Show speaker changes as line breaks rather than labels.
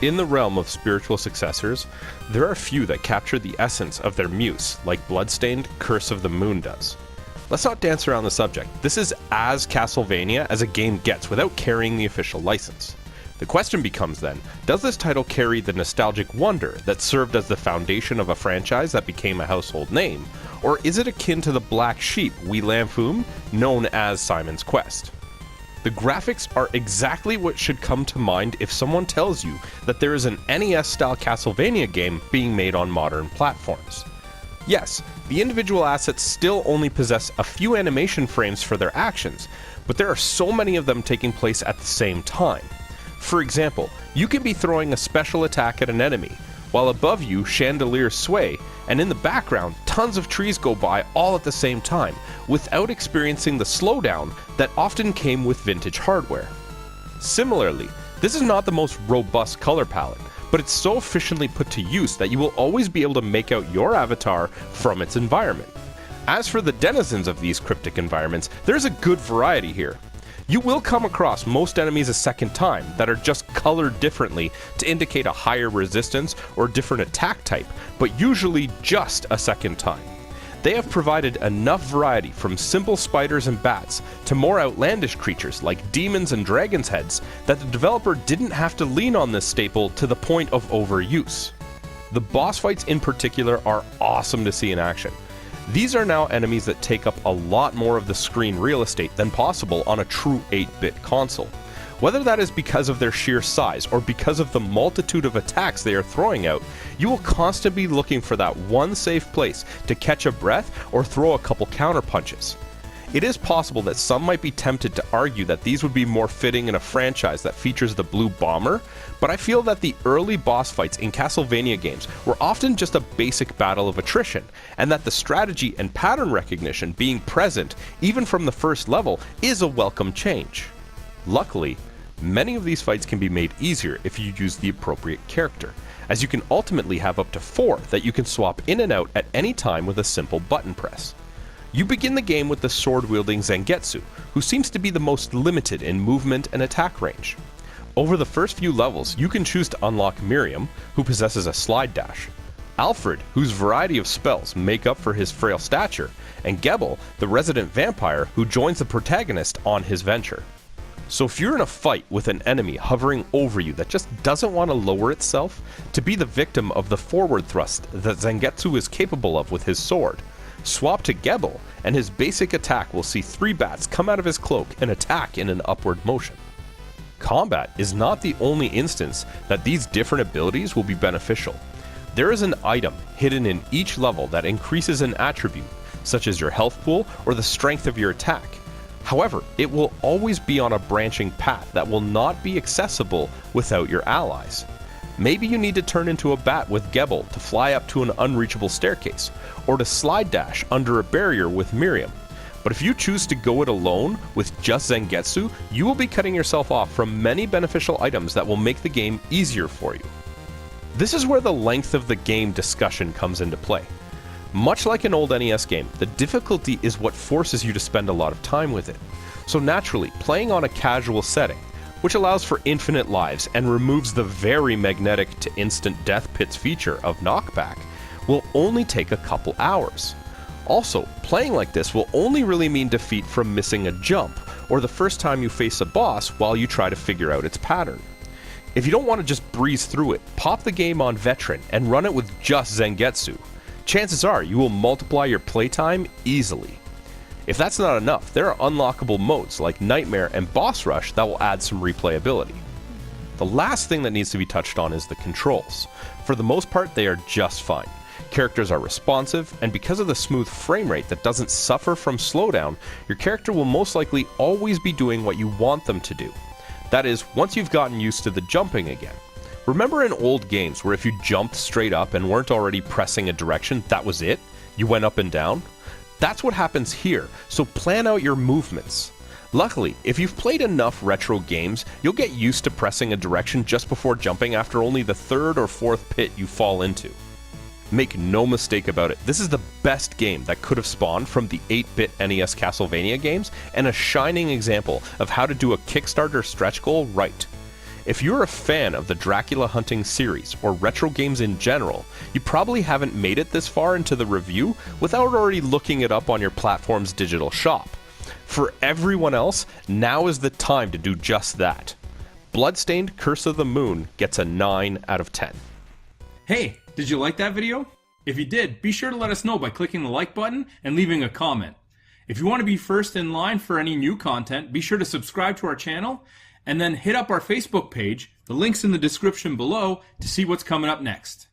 In the realm of spiritual successors, there are few that capture the essence of their muse, like Bloodstained, Curse of the Moon does. Let's not dance around the subject. This is as Castlevania as a game gets without carrying the official license. The question becomes then, does this title carry the nostalgic wonder that served as the foundation of a franchise that became a household name, or is it akin to the black sheep we lampoon, known as Simon's Quest? The graphics are exactly what should come to mind if someone tells you that there is an NES-style Castlevania game being made on modern platforms. Yes, the individual assets still only possess a few animation frames for their actions, but there are so many of them taking place at the same time. For example, you can be throwing a special attack at an enemy, while above you chandeliers sway, and in the background tons of trees go by all at the same time, without experiencing the slowdown that often came with vintage hardware. Similarly, this is not the most robust color palette, but it's so efficiently put to use that you will always be able to make out your avatar from its environment. As for the denizens of these cryptic environments, there's a good variety here. You will come across most enemies a second time that are just colored differently to indicate a higher resistance or different attack type, but usually just a second time. They have provided enough variety from simple spiders and bats to more outlandish creatures like demons and dragons' heads that the developer didn't have to lean on this staple to the point of overuse. The boss fights in particular are awesome to see in action. These are now enemies that take up a lot more of the screen real estate than possible on a true 8-bit console. Whether that is because of their sheer size or because of the multitude of attacks they are throwing out, you will constantly be looking for that one safe place to catch a breath or throw a couple counter punches. It is possible that some might be tempted to argue that these would be more fitting in a franchise that features the Blue Bomber, but I feel that the early boss fights in Castlevania games were often just a basic battle of attrition, and that the strategy and pattern recognition being present even from the first level is a welcome change. Luckily, many of these fights can be made easier if you use the appropriate character, as you can ultimately have up to 4 that you can swap in and out at any time with a simple button press. You begin the game with the sword-wielding Zangetsu, who seems to be the most limited in movement and attack range. Over the first few levels, you can choose to unlock Miriam, who possesses a slide dash, Alfred, whose variety of spells make up for his frail stature, and Gebel, the resident vampire who joins the protagonist on his venture. So if you're in a fight with an enemy hovering over you that just doesn't want to lower itself to be the victim of the forward thrust that Zangetsu is capable of with his sword, swap to Gebel, and his basic attack will see 3 bats come out of his cloak and attack in an upward motion. Combat is not the only instance that these different abilities will be beneficial. There is an item hidden in each level that increases an attribute, such as your health pool or the strength of your attack. However, it will always be on a branching path that will not be accessible without your allies. Maybe you need to turn into a bat with Gebel to fly up to an unreachable staircase, or to slide dash under a barrier with Miriam. But if you choose to go it alone with just Zangetsu, you will be cutting yourself off from many beneficial items that will make the game easier for you. This is where the length of the game discussion comes into play. Much like an old NES game, the difficulty is what forces you to spend a lot of time with it. So naturally, playing on a casual setting, which allows for infinite lives and removes the very magnetic to instant death pits feature of knockback, will only take a couple hours. Also, playing like this will only really mean defeat from missing a jump, or the first time you face a boss while you try to figure out its pattern. If you don't want to just breeze through it, pop the game on Veteran and run it with just Zangetsu. Chances are you will multiply your playtime easily. If that's not enough, there are unlockable modes like Nightmare and Boss Rush that will add some replayability. The last thing that needs to be touched on is the controls. For the most part, they are just fine. Characters are responsive, and because of the smooth frame rate that doesn't suffer from slowdown, your character will most likely always be doing what you want them to do. That is, once you've gotten used to the jumping again. Remember in old games where if you jumped straight up and weren't already pressing a direction, that was it? You went up and down? That's what happens here, so plan out your movements. Luckily, if you've played enough retro games, you'll get used to pressing a direction just before jumping after only the 3rd or 4th pit you fall into. Make no mistake about it, this is the best game that could have spawned from the 8-bit NES Castlevania games, and a shining example of how to do a Kickstarter stretch goal right. If you're a fan of the Dracula hunting series or retro games in general, you probably haven't made it this far into the review without already looking it up on your platform's digital shop. For everyone else, now is the time to do just that. Bloodstained Curse of the Moon gets a 9 out of 10.
Hey, did you like that video? If you did, be sure to let us know by clicking the like button and leaving a comment. If you want to be first in line for any new content, be sure to subscribe to our channel and then hit up our Facebook page. The link's in the description below to see what's coming up next.